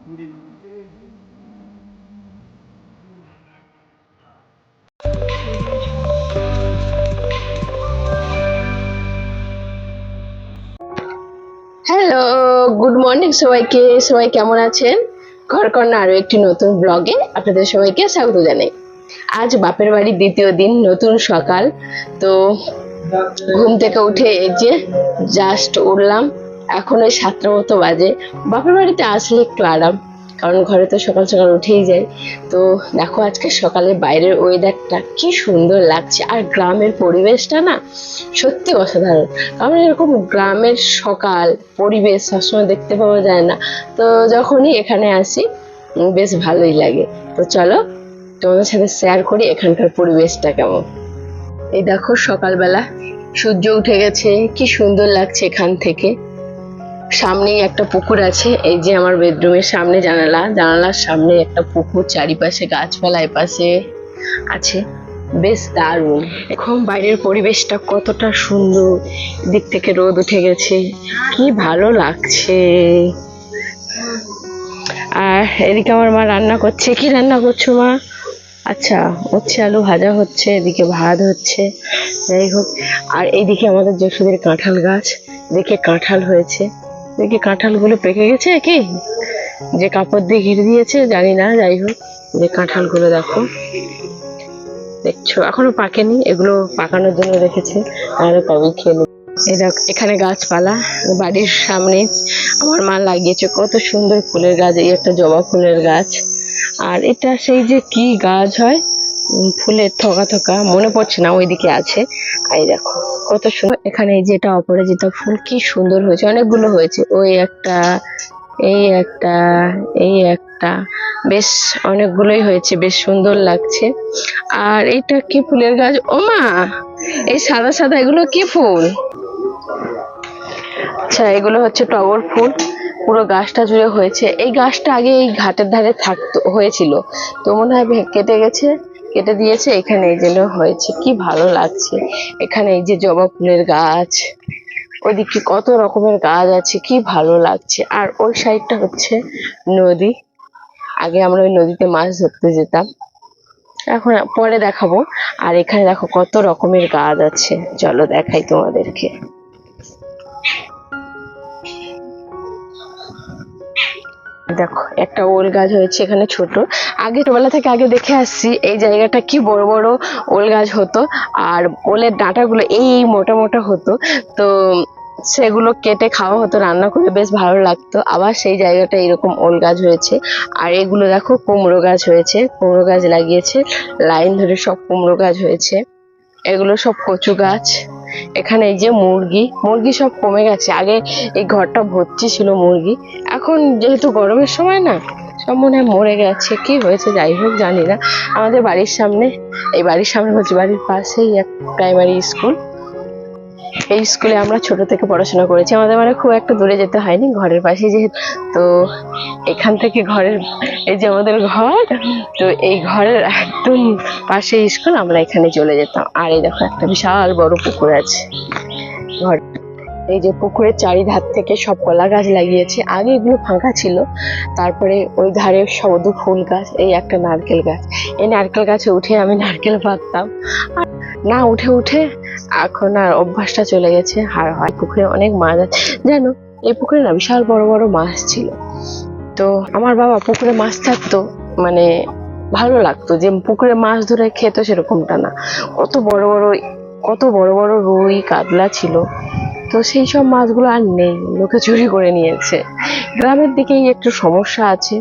Hello, good morning সবাইকে। সবাই কেমন আছেন? ঘর কন্যা আরো একটি নতুন ব্লগে আপনাদের সবাইকে স্বাগত জানাই। আজ বাপের বাড়ির দ্বিতীয় দিন, নতুন সকাল। তো ঘুম থেকে উঠে এই যে জাস্ট উঠলাম, এখন ওই 7টা মতো বাজে। বাপের বাড়িতে আসলে একটু আরাম, কারণ ঘরে তো সকাল সকাল উঠেই যায়। তো দেখো আজকে সকালে বাইরের ওয়েদারটা কি সুন্দর লাগছে, আর গ্রামের পরিবেশটা না সত্যি অসাধারণ। কারণ এরকম গ্রামের সকাল পরিবেশ সবসময় দেখতে পাওয়া যায় না। তো যখনই এখানে আসি বেশ ভালোই লাগে। তো চলো তোমাদের সাথে শেয়ার করি এখানকার পরিবেশটা কেমন। এই দেখো সকালবেলা সূর্য উঠে গেছে, কি সুন্দর লাগছে এখান থেকে। সামনেই একটা পুকুর আছে, এই যে আমার বেডরুমের সামনে জানালার সামনে একটা পুকুর, চারিপাশে গাছপালা এপাশে আছে, বেশ দারুণ। এখন বাইরের পরিবেশটা কতটা সুন্দর, দিক থেকে রোদ উঠে গেছে, কি ভালো লাগছে। আর এদিকে আমার মা রান্না করছে। কি রান্না করছো মা? আচ্ছা, হচ্ছে আলু ভাজা হচ্ছে, এদিকে ভাত হচ্ছে, যাই হোক। আর এইদিকে আমাদের যশোদের কাঁঠাল গাছ, দেখে কাঁঠাল হয়েছে, দেখে কাঁঠালগুলো পেকে গেছে কি যে কাপড় দিয়ে ঘিরে দিয়েছে জানি না, যাই হোক। যে কাঁঠালগুলো দেখো, দেখছো এখনো পাকেনি, এগুলো পাকানোর জন্য রেখেছে, তাহলে কবে খেয়ে নেবে। এই দেখো এখানে গাছপালা, বাড়ির সামনে আমার মা লাগিয়েছে কত সুন্দর ফুলের গাছ। এই একটা জবা ফুলের গাছ, আর এটা সেই যে কি গাছ হয় ফুলের থোকা থোকা, মনে পড়ছে না, ওইদিকে আছে। আর এই দেখো কত সুন্দর, এখানে এই যেটা অপরাজিতা ফুল কি সুন্দর হয়েছে, অনেকগুলো হয়েছে, ওই একটা, এই একটা, এই একটা, বেশ অনেকগুলোই হয়েছে, বেশ সুন্দর লাগছে। আর এটা কি ফুলের গাছ ও মা? এই সাদা সাদা এগুলো কি ফুল? আচ্ছা, এগুলো হচ্ছে টগর ফুল, পুরো গাছটা জুড়ে হয়েছে। এই গাছটা আগে এই ঘাটের ধারে থাকতো, হয়েছিল, তো মনে হয় কেটে গেছে, কেটে দিয়েছে, এখানে এই জন্য হয়েছে, কি ভালো লাগছে। এখানে এই যে জবা ফুলের গাছ, ওইদিকে কত রকমের গাছ আছে, কি ভালো লাগছে। আর ওই সাইডটা হচ্ছে নদী, আগে আমরা ওই নদীতে মাছ ধরতে যেতাম, এখন পরে দেখাবো। আর এখানে দেখো কত রকমের গাছ আছে, চলো দেখাই তোমাদেরকে। দেখো একটা ওল গাছ হয়েছে এখানে, ছোট, আগে ছোটবেলা থেকে আগে দেখে আসছি এই জায়গাটা কি বড় বড় ওল গাছ হতো, আর ওলের ডাঁটাগুলো এই মোটা মোটা হতো, তো সেগুলো কেটে খাওয়া হতো, রান্না করে বেশ ভালো লাগতো। আবার সেই জায়গাটা এরকম ওল গাছ হয়েছে। আর এগুলো দেখো কুমড়ো গাছ হয়েছে, কুমড়ো গাছ লাগিয়েছে লাইন ধরে, সব কুমড়ো গাছ হয়েছে। এগুলো সব কচু গাছ। এখানে এই যে মুরগি সব কমে গেছে, আগে এই ঘরটা ভর্তি ছিল মুরগি, এখন যেহেতু গরমের সময় না, সব মনে হয় মরে গেছে, কি হয়েছে যাই হোক জানি না। আমাদের বাড়ির সামনে, এই বাড়ির সামনে হচ্ছে বাড়ির পাশেই এক প্রাইমারি স্কুল, এই স্কুলে আমরা ছোট থেকে পড়াশোনা করেছি, আমাদের মানে খুব একটা দূরে যেতে হয়নি, ঘরের পাশে যেহেতু। তো এখান থেকে ঘরের, এই যে আমাদের ঘর, তো এই ঘরের একদম পাশে স্কুল, আমরা এখানে চলে যেতাম। আর এই দেখো একটা বিশাল বড় পুকুর আছে ঘর, এই যে পুকুরের চারিধার থেকে সব কলা গাছ লাগিয়েছে, আগে এগুলো ফাঁকা ছিল, তারপরে ওই ধারে শুধু ফুল গাছ, এই একটা নারকেল গাছ, এই নারকেল গাছে উঠে আমি নারকেল পাড়তাম। আর না উঠে উঠে এখন আর অভ্যাসটা চলে গেছে। আর হয় পুকুরে অনেক মাছ আছে জানো, এই পুকুরে না বিশাল বড় বড় মাছ ছিল। তো আমার বাবা পুকুরে মাছ ছাড়তো, মানে ভালো লাগতো যে পুকুরে মাছ ধরে খেতো, সেরকমটা না, কত বড় বড় রুই কাতলা ছিল। তো সেই সব মাছগুলো আর নেই, লোকে চুরি করে নিয়েছে। গ্রামের দিকেই একটু সমস্যা আছে,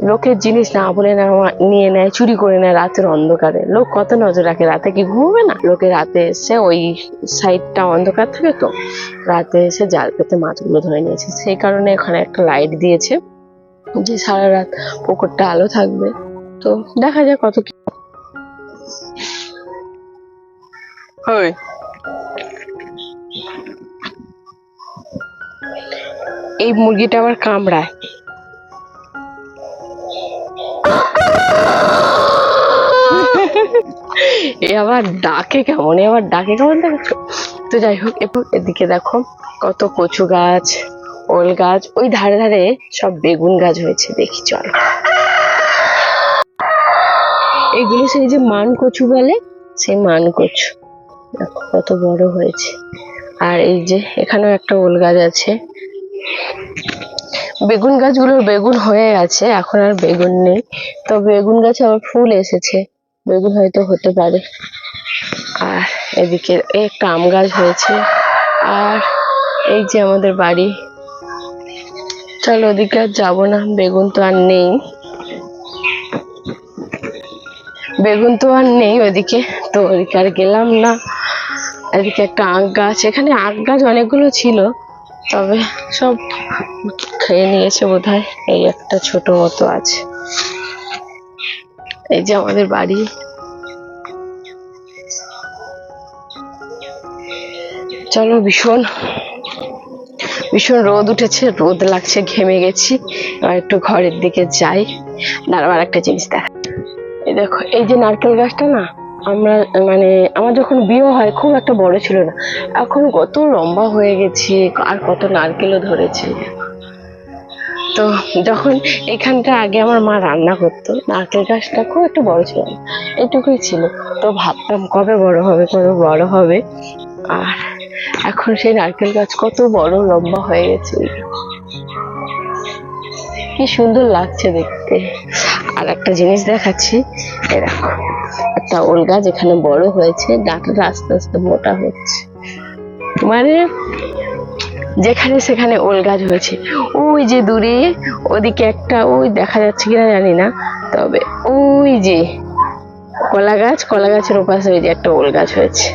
লোকের জিনিস না বলে না নিয়ে নেয়, চুরি করে নেয় রাতের অন্ধকারে। লোক কত নজর রাখে, রাতে কি ঘুমোবে না? লোকে রাতে এসে, ওই সাইডটা অন্ধকার থাকে, তো রাতে এসে জাল পেতে মাছগুলো ধরে নিয়েছে। সেই কারণে এখানে একটা লাইট দিয়েছে যে সারা রাত পুকুরটা আলো থাকবে। তো দেখা যায় কত কি হয়। এই মুরগিটা আবার কামড়ায়, এ আবার ডাকে কেমন, দেখছো? তো যাই হোক, এবং এদিকে দেখো কত কচু গাছ, ওল গাছ, ওই ধারে ধারে সব বেগুন গাছ হয়েছে। দেখি চল, এগুলো সেই যে মান কচু বলে, সেই মান কচু দেখো কত বড় হয়েছে। আর এই যে এখানেও একটা ওল গাছ আছে। বেগুন গাছগুলোর বেগুন হয়ে গেছে, এখন আর বেগুন নেই। তো বেগুন গাছে আবার ফুল এসেছে, বেগুন হয়তো হতে পারে। আর এদিকে একটা আম গাছ হয়েছে। আর এই যে আমাদের বাড়ি। চলো ওদিকে আর যাবো না, বেগুন তো আর নেই, বেগুন তো আর নেই ওদিকে, তো ওদিকে আর গেলাম না। এদিকে একটা আখ গাছ, এখানে আখ গাছ অনেকগুলো ছিল, তবে সব খেয়ে নিয়েছে বোধহয়। এই একটা ছোট মতো আছে। এই যে আমাদের বাড়ি। চলো, ভীষণ ভীষণ রোদ উঠেছে, রোদ লাগছে, ঘেমে গেছি। আর একটু ঘরের দিকে যাই। দাঁড়াও, আর একটা জিনিস দেখা। এই দেখো, এই যে নারকেল গাছটা না, আমরা মানে আমার যখন বিয়ে হয় খুব একটা বড় ছিল না, এখন কত লম্বা হয়ে গেছে, আর কত নারকেলও ধরেছে। তো যখন এখানটা আগে আমার মা রান্না করতো, নারকেল গাছটা খুব একটা বড় ছিল না, এটুকুই ছিল। তো ভাবতাম কবে বড় হবে, কবে বড় হবে। আর এখন সেই নারকেল গাছ কত বড় লম্বা হয়ে গেছে, কি সুন্দর লাগছে দেখতে। আর একটা জিনিস দেখাচ্ছি, এরকম একটা ওল গাছ এখানে বড় হয়েছে, ডাঁটাটা আস্তে আস্তে মোটা হচ্ছে, মানে যেখানে সেখানে ওল গাছ হয়েছে। ওই যে দূরে ওদিকে একটা, ওই দেখা যাচ্ছে কিনা জানি না, তবে ওই যে কলা গাছ, কলা গাছের ওপাশে ওই যে একটা ওল গাছ হয়েছে।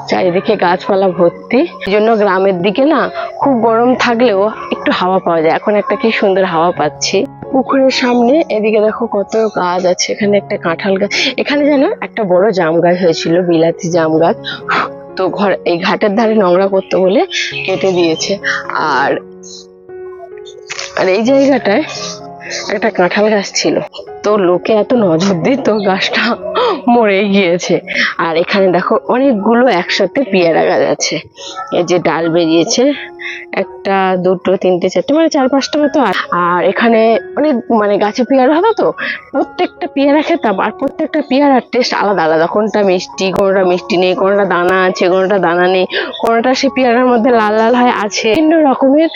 চারিদিকে গাছপালা ভর্তি, এই জন্য গ্রামের দিকে না খুব গরম থাকলেও একটু হাওয়া পাওয়া যায়। এখন একটা কি সুন্দর হাওয়া পাচ্ছি। পুকুরের সামনে এদিকে দেখো কত গাছ আছে, এখানে একটা কাঁঠাল গাছ, এখানে যেন একটা বড় জাম গাছ হয়েছিল, বিলাতি জাম গাছ। তো এই ঘাটের ধারে নোংরা করতে বলে কেটে দিয়েছে। আর এই জায়গাটায় একটা কাঁঠাল গাছ ছিল, তো লোকে এত নজর দিত, গাছটা মরে গিয়েছে। আর এখানে দেখো অনেকগুলো একসাথে পেয়ারা গাছ আছে, এই যে ডাল বেরিয়েছে, একটা দুটো তিনটে চারটে, মানে 4-5টা মতো। আর এখানে অনেক মানে গাছে পেয়ারা হতো, তো প্রত্যেকটা পেয়ারা খেতাম। আর প্রত্যেকটা পেয়ারার টেস্ট আলাদা আলাদা, কোনটা মিষ্টি, কোনটা মিষ্টি নেই, কোনটা দানা আছে, কোনটা দানা নেই, কোনটা সে পেয়ারার মধ্যে লাল লাল হয় আছে, বিভিন্ন রকমের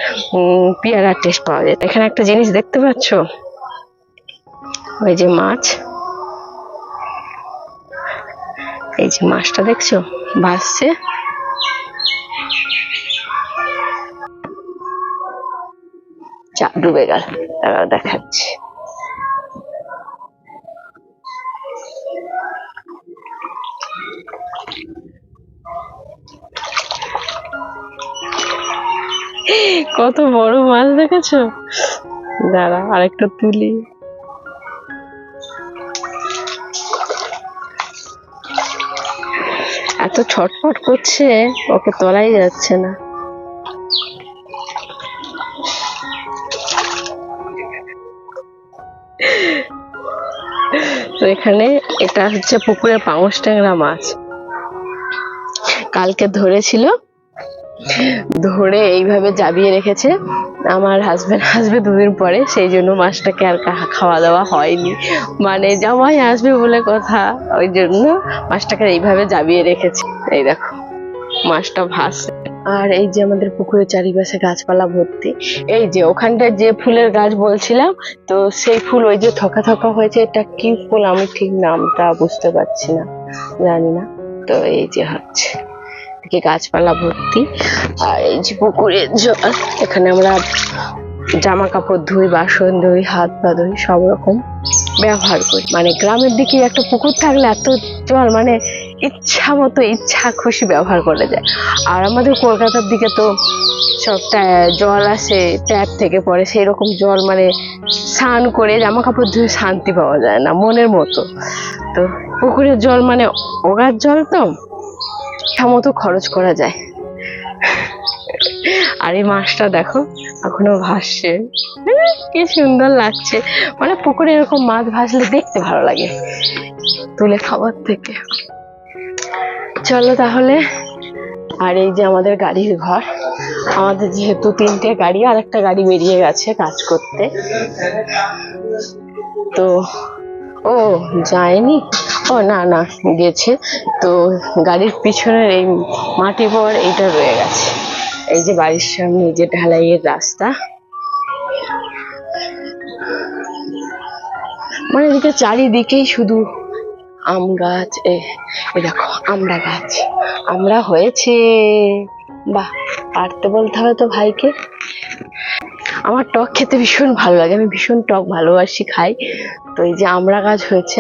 পেয়ারার টেস্ট পাওয়া যায়। এখানে একটা জিনিস দেখতে পাচ্ছ, ওই যে মাছ, এই যে মাছটা দেখছো ভাসছে, চা ডুবে গেল, তারাও দেখাচ্ছি। কত বড় মাছ দেখেছো, দাঁড়া আরেকটা তুলি। এত ছটফট করছে, ওকে তোলাই যাচ্ছে না। তো এখানে এটা হচ্ছে পুকুরে পাঙস ট্যাংরা মাছ, কালকে ধরেছিল, ধরে এইভাবে জাবিয়ে রেখেছে। আমার হাজবেন্ড আসবে 2 দিন পরে, সেই জন্য মাছটাকে আর খাওয়া দাওয়া হয়নি, মানে জামাই আসবে বলে কথা, ওই জন্য মাছটাকে এইভাবে জাবিয়ে রেখেছে। এই দেখো মাছটা ভাসছে। আর এই যে আমাদের পুকুরের চারিপাশে গাছপালা ভর্তি। এই যে ওখানটায় যে ফুলের গাছ বলছিলাম, তো সেই ফুল ওই যে থকা থকা হয়েছে, এটা কি ফুল আমি ঠিক নামটা বুঝতে পারছি না, জানি না। তো এই যে হচ্ছে গাছপালা ভর্তি। আর এই যে পুকুরের জল, এখানে আমরা জামা কাপড় ধুই, বাসন ধুই, হাত পা ধুই, সব রকম ব্যবহার করি। মানে গ্রামের দিকে একটা পুকুর থাকলে এত জল, মানে ইচ্ছা মতো ইচ্ছা খুশি ব্যবহার করা যায়। আর আমাদের কলকাতার দিকে তো সবটা জল আসে ট্যাপ থেকে পড়ে, সেই রকম জল মানে স্নান করে জামা কাপড় ধুয়ে শান্তি পাওয়া যায় না মনের মতো। তো পুকুরের জল মানে ওগার জল, তো ইচ্ছা মতো খরচ করা যায়। আর এই মাছটা দেখো এখনো ভাসছে, কি সুন্দর লাগছে। মানে পুকুরে এরকম মাছ ভাসলে দেখতে ভালো লাগে তুলে খাবার থেকে। চলো তাহলে আর এই যে আমাদের গাড়ির ঘর। আমাদের যেহেতু 3টে গাড়ি, আর একটা গাড়ি বেরিয়ে গেছে কাজ করতে, তো ও যায়নি, ও না না গেছে। তো গাড়ির পিছনের এই মাটি পর এইটা রয়ে গেছে। এই যে বাড়ির সামনে এই যে ঢালাইয়ের রাস্তা, মানে এদিকে চারিদিকেই শুধু আম গাছ। এই দেখো আমড়া গাছ, আমড়া হয়েছে। বাহ, পারতে বলতে হবে তো ভাইকে। আমার টক খেতে ভীষণ ভালো লাগে, আমি ভীষণ টক ভালোবাসি, খাই। তো এই যে আমড়া গাছ হয়েছে,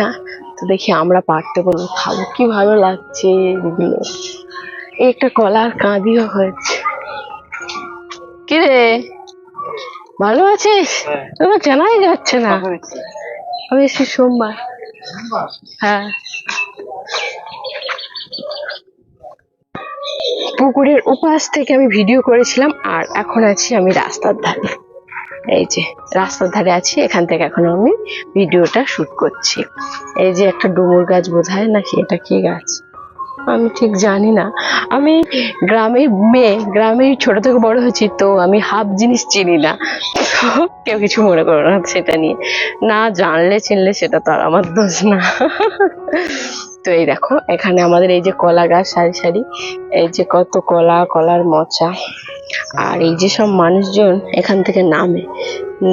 তো দেখি আমরা পারতে বলবো, খাবো, কি ভালো লাগছে এগুলো। এই একটা কলার কাঁদিও হয়েছে। কিরে, ভালো আছিস? তোমার জানাই যাচ্ছে না। আমি এসেছি সোমবার। হ্যাঁ, পুকুরের উপাস থেকে আমি ভিডিও করেছিলাম, আর এখন আছি আমি রাস্তার ধারে। এই যে রাস্তার ধারে আছি, এখান থেকে এখন আমি ভিডিওটা শুট করছি। এই যে একটা ডুমুর গাছ বোধহয়, নাকি এটা কি গাছ আমি ঠিক জানি না। আমি গ্রামের মেয়ে, গ্রামে ছোট থেকে বড় হয়েছি, তো আমি হাফ জিনিস চিনি না। কেউ কিছু মনে করো না সেটা নিয়ে, না জানলে চিনলে সেটা তো আর আমার দোষ না। তো এই দেখো এখানে আমাদের এই যে কলা গাছ সারি সারি, এই যে কত কলা, কলার মোচা। আর এই যে সব মানুষজন এখান থেকে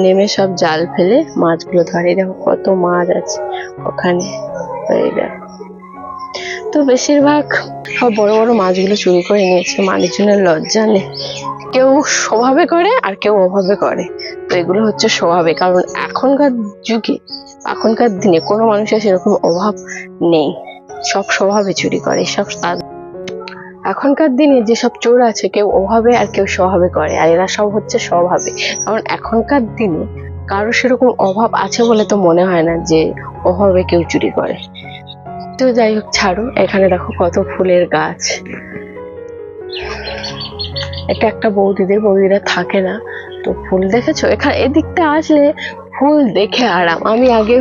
নেমে সব জাল ফেলে মাছগুলো ধরে। দেখো কত মাছ আছে ওখানে। এই দেখো, তো বেশিরভাগ সব বড় বড় মাছগুলো চুরি করে নিয়েছে, মানুষজনের লজ্জা নেই। কেউ স্বভাবে করে আর কেউ অভাবে করে, তো এগুলো হচ্ছে স্বভাবে। কারণ এখনকার যুগে, এখনকার দিনে কোনো মানুষের সেরকম অভাব নেই, সব স্বভাবে চুরি করে। সব এখনকার দিনে যেসব চোর আছে, কেউ অভাবে আর কেউ স্বভাবে করে, আর এরা সব হচ্ছে স্বভাবে। কারণ এখনকার দিনে কারো সেরকম অভাব আছে বলে তো মনে হয় না যে অভাবে কেউ চুরি করে। তো যাই হোক, ছাড়ো। এখানে দেখো কত ফুলের গাছ। এটা একটা বৌদিরা থাকে না, তো ফুল দেখেছো এখানে, এদিকটা আসলে ফুল দেখে আরাম। আমি আগে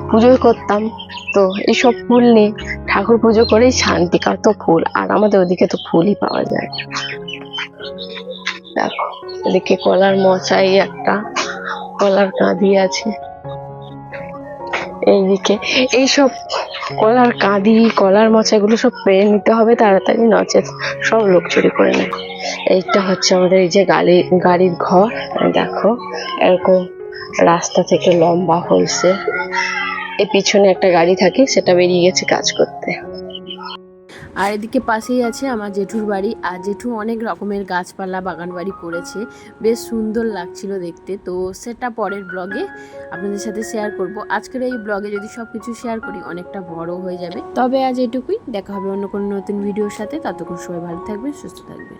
পুজো করতাম, তো এইসব ফুল নিয়ে ঠাকুর পুজো করেই শান্তি। কত ফুল, আর আমাদের ওদিকে তো ফুলই পাওয়া যায়। দেখো এদিকে কলার মোচাই, একটা কলার কাঁদি আছে। এইদিকে এইসব কলার কাঁদি, কলার মোচা, এগুলো সব পেরে নিতে হবে তাড়াতাড়ি, নচেত সব লোক চুরি করে নেয়। এইটা হচ্ছে আমাদের এই যে গাড়ির ঘর। দেখো এরকম রাস্তা থেকে লম্বা হয়েছে। এর পিছনে একটা গাড়ি থাকে, সেটা বেরিয়ে গেছে কাজ করতে। আর এদিকে পাশেই আছে আমার জেঠুর বাড়ি। আর জেঠু অনেক রকমের গাছপালা বাগান বাড়ি করেছে, বেশ সুন্দর লাগছিল দেখতে। তো সেটা পরের ব্লগে আপনাদের সাথে শেয়ার করব। আজকের এই ব্লগে যদি সব কিছু শেয়ার করি অনেকটা বড় হয়ে যাবে। তবে আজ এটুকুই, দেখা হবে অন্য কোনো নতুন ভিডিওর সাথে। ততক্ষণ সবাই ভালো থাকবেন, সুস্থ থাকবেন।